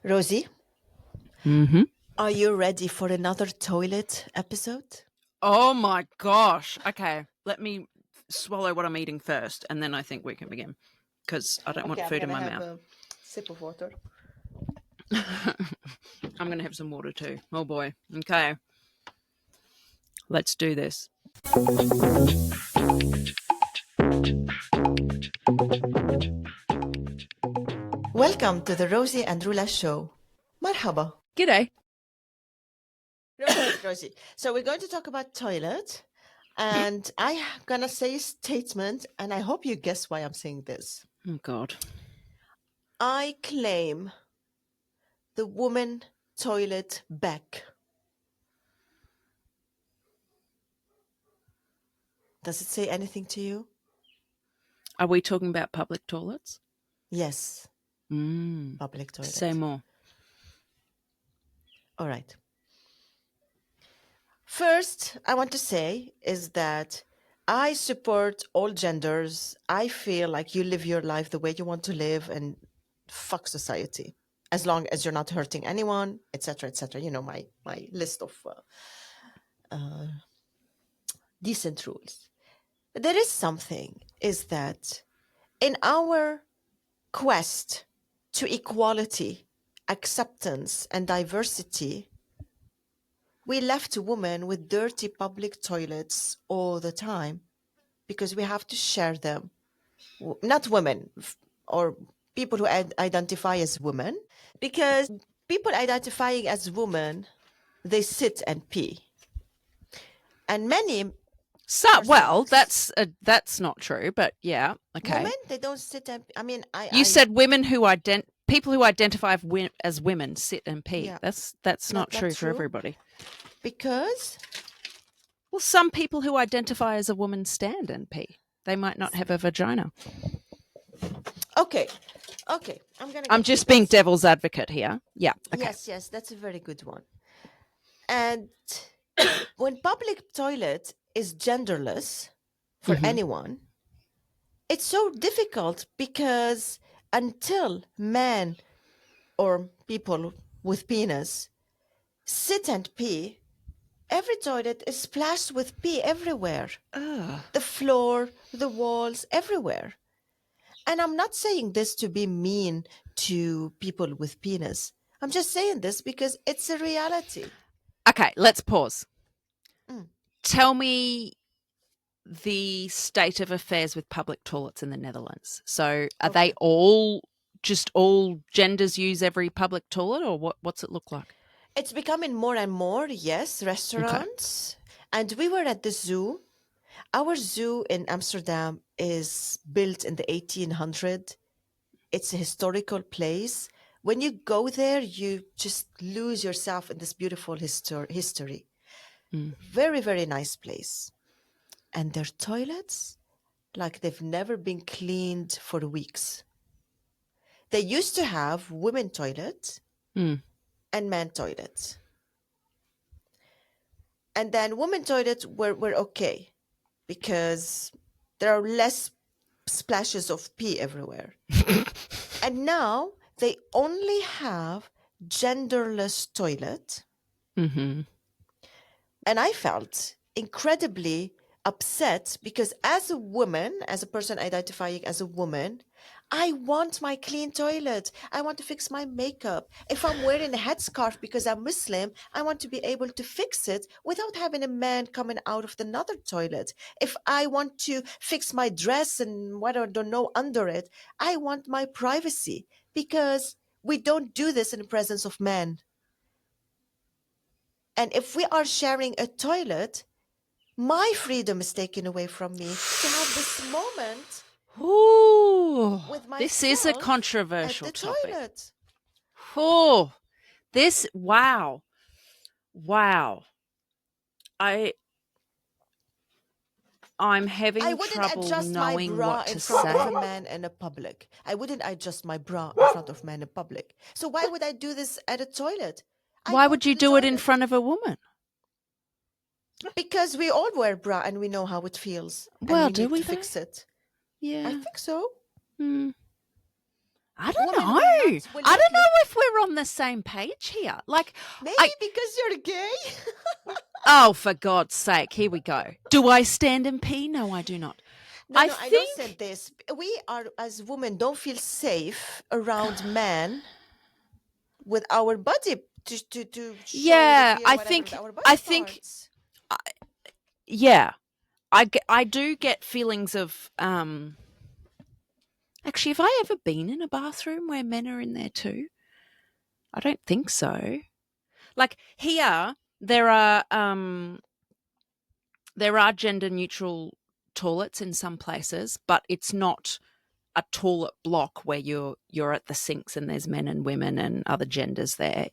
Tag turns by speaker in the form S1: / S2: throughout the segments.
S1: Rosie,
S2: Mm-hmm.
S1: are you ready for another toilet episode?
S2: Oh my gosh. Okay, let me swallow what I'm eating first, and then I think we can begin because I don't want
S1: Okay, I'm
S2: food in
S1: gonna
S2: my
S1: have
S2: mouth.
S1: a sip of water.
S2: I'm going to have some water too. Oh boy. Okay, let's do this.
S1: Welcome to the Rosie and Roula show. Marhaba.
S2: G'day.
S1: Rosie. So we're going to talk about toilet, and I'm gonna say a statement, and I hope you guess why I'm saying this.
S2: Oh God.
S1: I claim the woman toilet back. Does it say anything to you?
S2: Are we talking about public toilets?
S1: Yes,
S2: Mm.
S1: public toilet.
S2: Say more.
S1: All right. First, I want to say is that I support all genders. I feel like you live your life the way you want to live and fuck society. As long as you're not hurting anyone, etc., etc. You know my list of decent rules. But there is something is that in our quest to equality, acceptance, and diversity, we left women with dirty public toilets all the time because we have to share them. Not women or people who identify as women, because people identifying as women, they sit and pee. And many
S2: So, well,
S1: persons,
S2: that's not true, but yeah, okay.
S1: women, they don't sit and, I mean,
S2: You said women who people who identify as women sit and pee.
S1: yeah,
S2: That's not true for everybody.
S1: Because
S2: Well, some people who identify as a woman stand and pee. They might not have a vagina.
S1: okay,
S2: I'm just being devil's advocate here. Yeah. Okay.
S1: Yes, that's a very good one. And when public toilet is genderless for anyone, it's so difficult because until men or people with penis sit and pee, every toilet is splashed with pee everywhere. The floor, the walls, everywhere. And I'm not saying this to be mean to people with penis. I'm just saying this because it's a reality.
S2: Okay, let's pause.
S1: Mm.
S2: Tell me the state of affairs with public toilets in the Netherlands. So are they all genders use every public toilet, or what's it look like?
S1: It's becoming more and more, yes, restaurants. Okay. And we were at the zoo. Our zoo in Amsterdam is built in the 1800. It's a historical place. When you go there, you just lose yourself in this beautiful history. Very, very nice place. And their toilets, like they've never been cleaned for weeks. They used to have women toilets and men toilets. And then women toilets were okay because there are less splashes of pee everywhere. And now they only have genderless toilet. And I felt incredibly upset because as a woman, as a person identifying as a woman, I want my clean toilet. I want to fix my makeup. If I'm wearing a headscarf because I'm Muslim, I want to be able to fix it without having a man coming out of another toilet. If I want to fix my dress and what I don't know under it, I want my privacy because we don't do this in the presence of men. And if we are sharing a toilet, my freedom is taken away from me to have this moment with myself.
S2: This is a controversial
S1: at the
S2: topic.
S1: Toilet.
S2: Oh, wow. I'm having
S1: I wouldn't
S2: trouble
S1: adjust my
S2: knowing
S1: bra
S2: what
S1: in
S2: to
S1: front
S2: say.
S1: of a man in a public. I wouldn't adjust my bra in front of men in public. So why would I do this at a toilet?
S2: Why would you do it in front of a woman?
S1: Because we all wear bra and we know how it feels.
S2: Well,
S1: and we
S2: do
S1: need
S2: we
S1: to fix it.
S2: Yeah.
S1: I think so.
S2: I don't
S1: Women
S2: know.
S1: will
S2: I
S1: not
S2: don't
S1: live.
S2: know if we're on the same page here. Like,
S1: Maybe
S2: I
S1: because you're gay.
S2: oh, for God's sake, here we go. Do I stand and pee? No, I do not.
S1: No,
S2: I
S1: no, I don't
S2: think
S1: said this. We are, as women, don't feel safe around men with our body to show the
S2: yeah,
S1: fear, whatever, with our body
S2: I think
S1: parts.
S2: yeah. I do get feelings of actually, have I ever been in a bathroom where men are in there too? I don't think so. Like here, there are gender neutral toilets in some places, but it's not a toilet block where you're at the sinks and there's men and women and other genders there.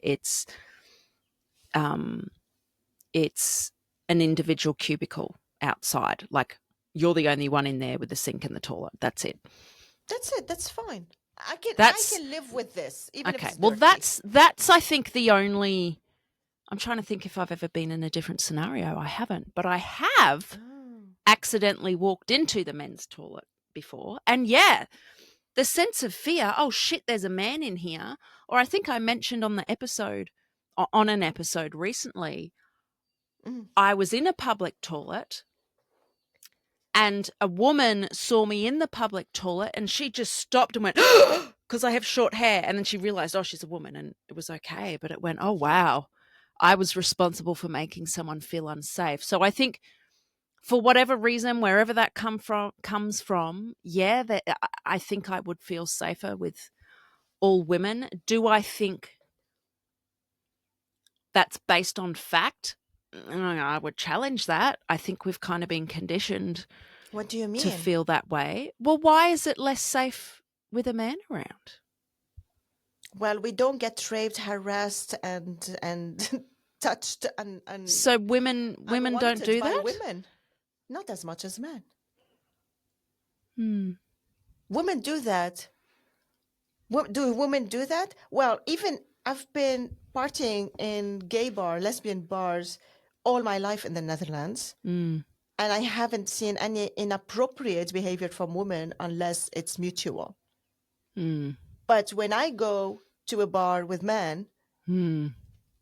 S2: Um it's an individual cubicle outside. Like you're the only one in there with the sink and the toilet. That's it.
S1: That's it. That's fine. I
S2: That's
S1: can live with this, even if
S2: okay.
S1: it's
S2: Well,
S1: dirty.
S2: that's I think the only. I'm trying to think if I've ever been in a different scenario. I haven't, but I have
S1: Oh.
S2: accidentally walked into the men's toilet before, and yeah, the sense of fear. Oh shit, there's a man in here. Or I think I mentioned on an episode recently.
S1: Mm.
S2: I was in a public toilet and a woman saw me in the public toilet and she just stopped and went because I have short hair, and then she realized, oh, she's a woman, and it was okay, but it went, oh wow, I was responsible for making someone feel unsafe. So I think for whatever reason, wherever that comes from, yeah, that I think I would feel safer with all women. Do I think that's based on fact? I would challenge that. I think we've kind of been conditioned
S1: What do you
S2: to
S1: mean?
S2: feel that way. Well, why is it less safe with a man around?
S1: Well, we don't get raped, harassed, and touched and
S2: So women don't
S1: unwanted
S2: do
S1: by
S2: that?
S1: women. Not as much as men.
S2: Hmm.
S1: Women do that. Do women do that? Well, even I've been partying in gay bar, lesbian bars all my life in the Netherlands,
S2: Mm.
S1: and I haven't seen any inappropriate behavior from women unless it's mutual.
S2: Mm.
S1: But when I go to a bar with men,
S2: Mm.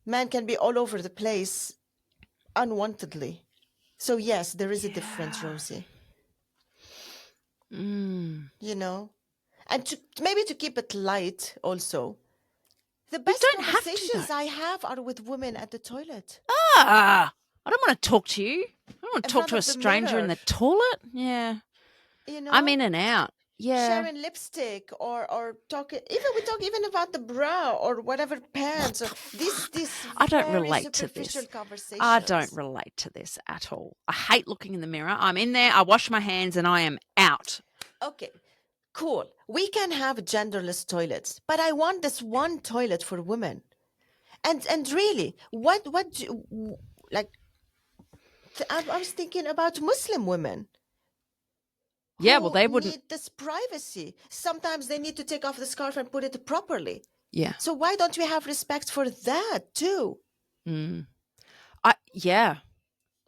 S1: men can be all over the place unwantedly. So yes, there is a difference,
S2: Yeah.
S1: Rosie.
S2: Mm.
S1: You know, and maybe to keep it light also. The
S2: You
S1: best
S2: don't have to though.
S1: conversations I have are with women at the toilet
S2: Ah, I don't want to talk to you. I don't want
S1: in
S2: to talk
S1: front
S2: to a
S1: of the
S2: stranger in
S1: mirror,
S2: the toilet. Yeah.
S1: you
S2: I'm
S1: know,
S2: in and out. Yeah.
S1: sharing lipstick or talking, even we talk even about the bra or whatever
S2: What
S1: pants
S2: the
S1: or these
S2: I don't
S1: very
S2: relate to
S1: superficial
S2: this. I don't
S1: conversations.
S2: relate to this at all. I hate looking in the mirror. I'm in there, I wash my hands, and I am out.
S1: Okay, cool. We can have genderless toilets, but I want this one toilet for women. And really, like I was thinking about Muslim women
S2: Yeah, well,
S1: who
S2: they wouldn't.
S1: need this privacy. Sometimes they need to take off the scarf and put it properly.
S2: Yeah.
S1: So why don't we have respect for that too?
S2: Mm. Yeah.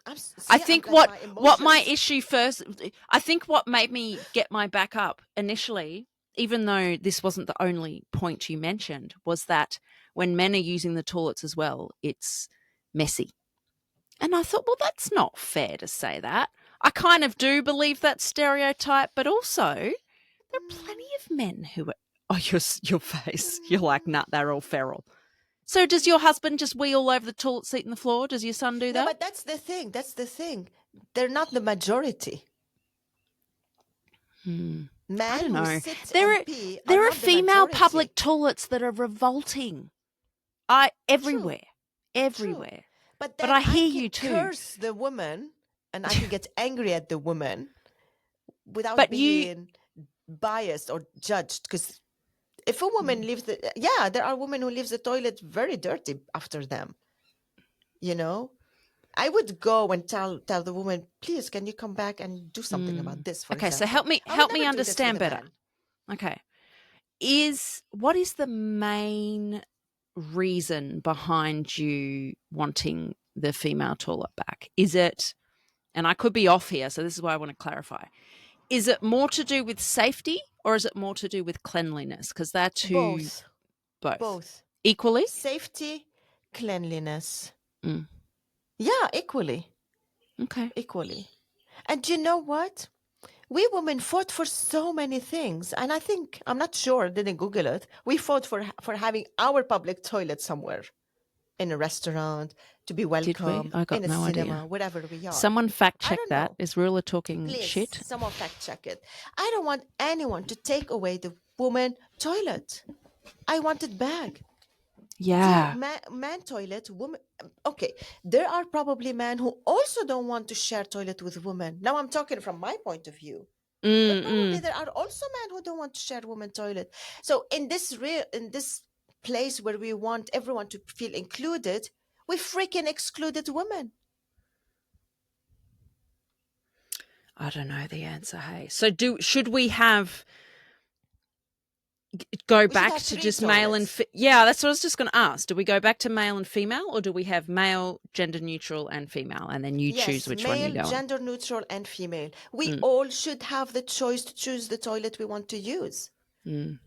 S2: I
S1: See, I'm
S2: think
S1: like my
S2: what my
S1: emotions.
S2: issue first. I think what made me get my back up initially, even though this wasn't the only point you mentioned, was that when men are using the toilets as well, it's messy. And I thought, well, that's not fair to say that. I kind of do believe that stereotype, but also there are plenty of men who are. Oh, your face. You're like, nah, they're all feral. So does your husband just wee all over the toilet seat and the floor? Does your son do
S1: No,
S2: that?
S1: but that's the thing. That's the thing. They're not the majority.
S2: Hmm. I
S1: Men
S2: don't
S1: who
S2: know.
S1: sit
S2: There
S1: and
S2: are
S1: pee are
S2: there are
S1: not the
S2: female public
S1: majority.
S2: toilets that are revolting.
S1: True,
S2: Everywhere,
S1: true.
S2: everywhere.
S1: But
S2: But
S1: then
S2: I
S1: I
S2: hear
S1: can
S2: you too.
S1: curse the woman and I can get angry at the woman without
S2: But you,
S1: being biased or judged. Because if a woman
S2: mm,
S1: leaves yeah, there are women who leaves the toilet very dirty after them, you know? I would go and tell the woman, please, can you come back and do something about this, for
S2: okay. So
S1: example. I would
S2: help me
S1: never do this with
S2: understand
S1: a
S2: better.
S1: man.
S2: Okay, what is the main reason behind you wanting the female toilet back? Is it, and I could be off here, so this is why I want to clarify. Is it more to do with safety, or is it more to do with cleanliness? Because they're two,
S1: Both.
S2: both
S1: Both.
S2: equally.
S1: Safety, cleanliness.
S2: Mm.
S1: Yeah, equally.
S2: Okay.
S1: Equally. And you know what? We women fought for so many things. And I think, I'm not sure, didn't Google it. We fought for having our public toilet somewhere, in a restaurant, to be
S2: Did we?
S1: welcome,
S2: I
S1: in
S2: got
S1: a
S2: no idea.
S1: cinema, wherever we are.
S2: Someone fact
S1: I
S2: check
S1: don't
S2: that.
S1: know.
S2: Is Rula talking
S1: Please,
S2: shit?
S1: someone fact check it. I don't want anyone to take away the woman toilet. I want it back. Two
S2: Yeah.
S1: man toilet, woman. Okay, there are probably men who also don't want to share toilet with women. Now I'm talking from my point of view. But
S2: Mm,
S1: probably
S2: mm.
S1: there are also men who don't want to share women toilet. So in this place where we want everyone to feel included, we freaking excluded women.
S2: I don't know the answer. Hey, so should we have go
S1: We should
S2: back
S1: have
S2: to
S1: three
S2: just male and
S1: toilets.
S2: yeah? That's what I was just going to ask. Do we go back to male and female, or do we have male, gender neutral, and female, and then you choose
S1: Yes,
S2: which one you
S1: male,
S2: go on?
S1: gender neutral, and female. We
S2: Mm,
S1: all should have the choice to choose the toilet we want to use.
S2: mm.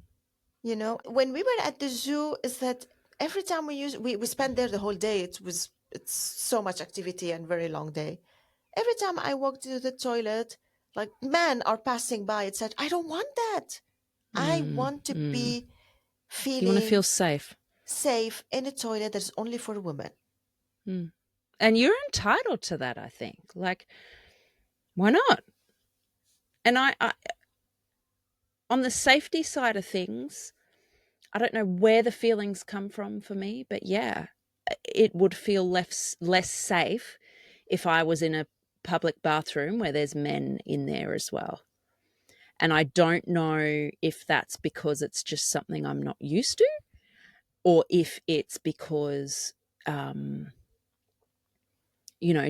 S1: You know, when we were at the zoo, is that every time we spent there the whole day. It's so much activity and very long day. Every time I walk to the toilet, like men are passing by, it said, I don't want that. I
S2: Mm,
S1: want to
S2: mm.
S1: be
S2: You want to feel
S1: feeling
S2: safe.
S1: safe in a toilet that's only for women.
S2: Mm. And you're entitled to that, I think. Like, why not? And on the safety side of things, I don't know where the feelings come from for me, but yeah, it would feel less safe if I was in a public bathroom where there's men in there as well. And I don't know if that's because it's just something I'm not used to, or if it's because,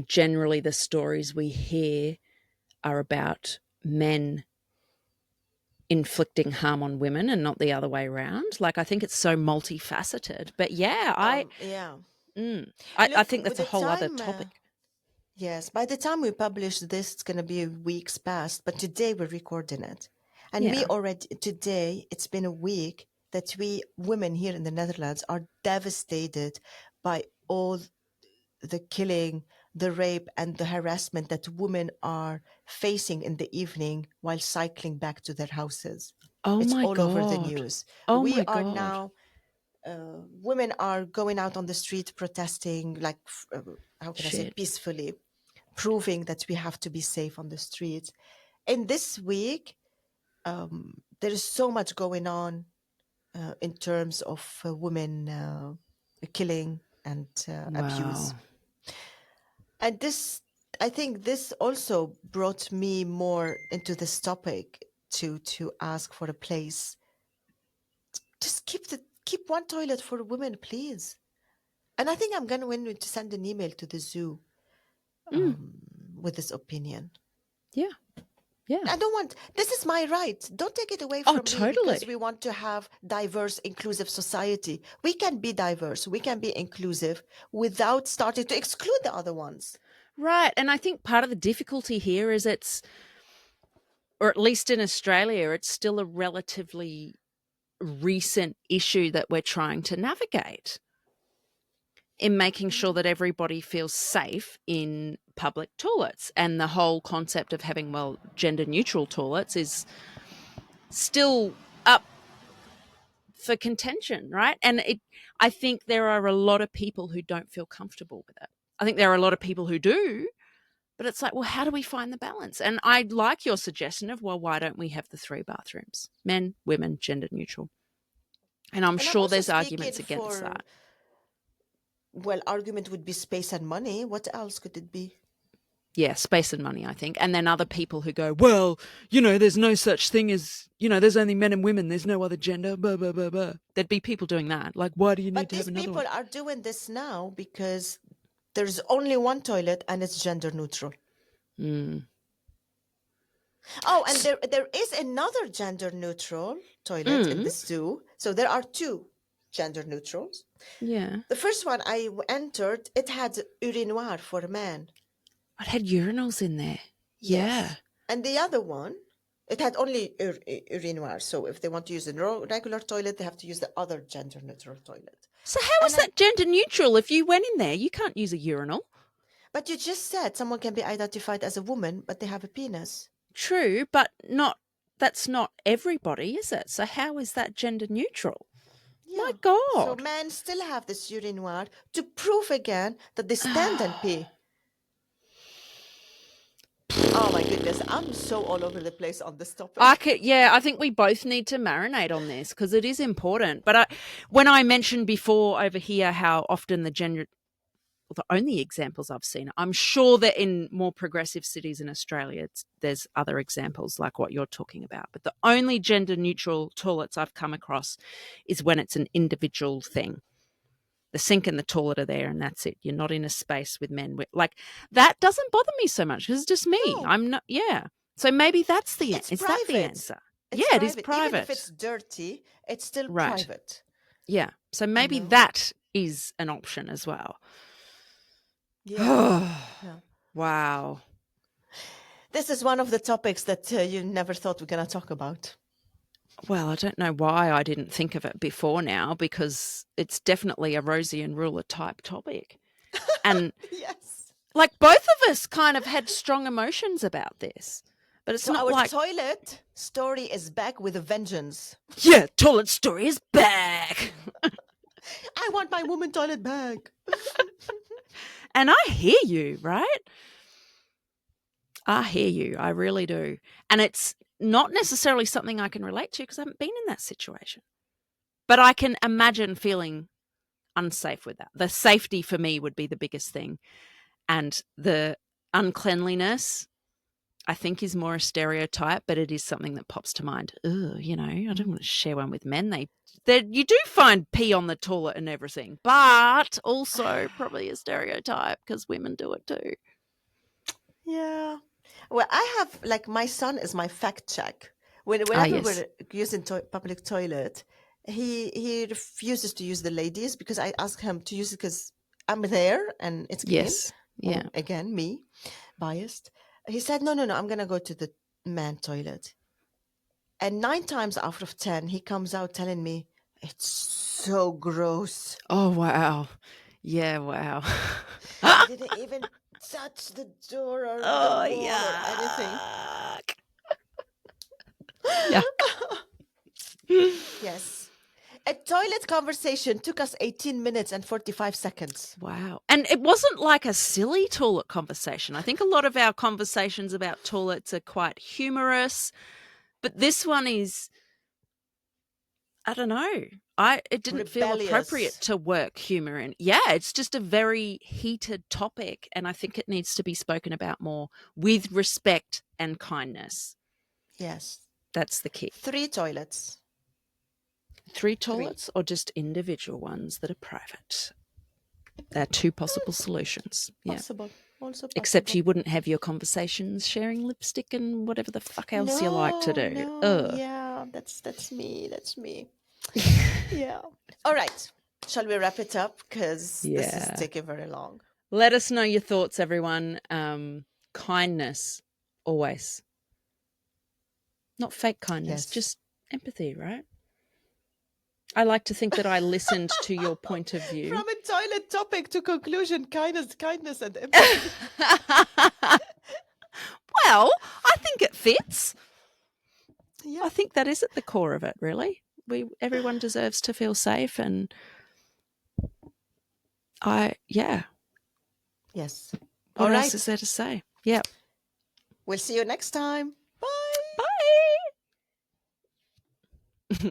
S2: generally the stories we hear are about men inflicting harm on women and not the other way around. Like, I think it's so multifaceted. But yeah,
S1: Yeah.
S2: I
S1: Look,
S2: think
S1: with
S2: that's a
S1: the
S2: whole other
S1: time,
S2: topic.
S1: yes, by the time we publish this, it's going to be weeks past, but today we're recording it. And we
S2: Yeah.
S1: already, today, it's been a week that we women here in the Netherlands are devastated by all the killing, the rape, and the harassment that women are facing in the evening while cycling back to their houses.
S2: Oh
S1: It's
S2: my
S1: all over the
S2: God.
S1: news.
S2: Oh
S1: We
S2: my
S1: are
S2: God.
S1: now women are going out on the street protesting, like, how can I say,
S2: Shit.
S1: peacefully, proving that we have to be safe on the streets. In this week, there is so much going on in terms of women killing and abuse.
S2: Wow.
S1: And this, I think this also brought me more into this topic to ask for a place. Just keep one toilet for women, please. And I think I'm going to need to send an email to the zoo
S2: Mm,
S1: with this opinion.
S2: yeah. Yeah.
S1: I don't want, this is my right. Don't take it away
S2: Oh,
S1: from me because
S2: totally.
S1: we want to have diverse, inclusive society. We can be diverse, we can be inclusive without starting to exclude the other ones.
S2: Right. And I think part of the difficulty here is or at least in Australia, it's still a relatively recent issue that we're trying to navigate in making sure that everybody feels safe in public toilets. And the whole concept of having, well, gender neutral toilets is still up for contention, right? And I think there are a lot of people who don't feel comfortable with it. I think there are a lot of people who do, but it's like, well, how do we find the balance? And I like your suggestion of, well, why don't we have the three bathrooms? Men, women, gender neutral. And I'm
S1: And I'm
S2: sure
S1: also
S2: there's
S1: speaking
S2: arguments against
S1: for,
S2: that.
S1: well, argument would be space and money. What else could it be?
S2: Yeah, space and money, I think. And then other people who go, well, there's no such thing as, there's only men and women. There's no other gender, blah, blah, blah, blah. There'd be people doing that. Like, why do you need
S1: But
S2: to have
S1: these
S2: another one?
S1: people are doing this now because there's only one toilet and it's gender neutral.
S2: Mm.
S1: Oh, and there is another gender neutral toilet in the
S2: Mm.
S1: zoo. So there are two gender neutrals.
S2: Yeah.
S1: The first one I entered, it had urinoir for a man.
S2: It had urinals in there. Yeah.
S1: Yes. And the other one, It had only urinoir. So if they want to use a regular toilet, they have to use the other gender neutral toilet.
S2: So how is
S1: And
S2: that gender neutral? If you went in there, you can't use a urinal.
S1: but you just said someone can be identified as a woman, but they have a penis.
S2: True, but not that's not everybody, is it? So how is that gender neutral? My
S1: Yeah. So
S2: God.
S1: men still have this urinoir to prove again that they stand and pee. Oh my goodness, I'm so all over the place on this topic.
S2: I think we both need to marinate on this because it is important. But when I mentioned before over here how often the only examples I've seen, I'm sure that in more progressive cities in Australia, there's other examples like what you're talking about. But the only gender neutral toilets I've come across is when it's an individual thing. The sink and the toilet are there, and that's it. You're not in a space with men. Like that doesn't bother me so much because it's just me.
S1: No,
S2: I'm not. Yeah. So maybe that's
S1: it's
S2: is that the
S1: private.
S2: answer?
S1: It's
S2: Yeah, it is
S1: private. Even if
S2: private.
S1: it's dirty, it's still
S2: Right.
S1: private.
S2: Yeah. So
S1: You
S2: maybe
S1: know?
S2: that is an option as well.
S1: Yeah. Yeah.
S2: Wow.
S1: This is one of the topics that you never thought we're going to talk about.
S2: Well, I don't know why I didn't think of it before now because it's definitely a Rosie and Ruler type topic. And
S1: Yes.
S2: like both of us kind of had strong emotions about this. But it's
S1: So
S2: not
S1: our
S2: like,
S1: toilet story is back with a vengeance.
S2: yeah, toilet story is back.
S1: I want my woman toilet back.
S2: And I hear you, right? I hear you. I really do. And it's not necessarily something I can relate to because I haven't been in that situation. But I can imagine feeling unsafe with that. The safety for me would be the biggest thing. And the uncleanliness, I think, is more a stereotype, but it is something that pops to mind. Ugh, I don't want to share one with men. You do find pee on the toilet and everything, but also probably a stereotype because women do it too.
S1: Yeah. Well, I have like my son is my fact check.
S2: Ah,
S1: Whenever
S2: yes.
S1: we're using public toilet, he refuses to use the ladies because I ask him to use it because I'm there and it's clean.
S2: Yes.
S1: Well,
S2: Yeah.
S1: again, me biased. He said, no, no, no, I'm gonna go to the man toilet. And 9 times out of 10, he comes out telling me it's so gross.
S2: Oh, wow. Yeah, wow.
S1: He didn't even touch the door or the
S2: Oh,
S1: wall or anything.
S2: yuck. Yuck.
S1: Yes. A toilet conversation took us 18 minutes and 45 seconds.
S2: Wow. And it wasn't like a silly toilet conversation. I think a lot of our conversations about toilets are quite humorous, but this one is, I don't know. It didn't feel appropriate
S1: Rebellious.
S2: to work humor in. Yeah, it's just a very heated topic and I think it needs to be spoken about more with respect and kindness.
S1: Yes.
S2: That's the key.
S1: 3 toilets.
S2: 3
S1: 3.
S2: toilets or just individual ones that are private? There are 2 possible solutions. Yeah.
S1: Possible. Also possible.
S2: Except you wouldn't have your conversations sharing lipstick and whatever the fuck else you like to do.
S1: No,
S2: Ugh.
S1: yeah, that's me. That's me. Yeah. All right. Shall we wrap it up? Because this is
S2: Yeah.
S1: taking very long.
S2: Let us know your thoughts, everyone. Kindness, always. Not fake kindness,
S1: Yes.
S2: just empathy, right? I like to think that I listened to your point of view.
S1: From a toilet topic to conclusion, kindness, and empathy.
S2: Well, I think it fits.
S1: Yeah.
S2: I think that is at the core of it, really. Everyone deserves to feel safe and yeah.
S1: Yes.
S2: What
S1: All
S2: else
S1: right.
S2: is there to say? Yeah.
S1: We'll see you next time.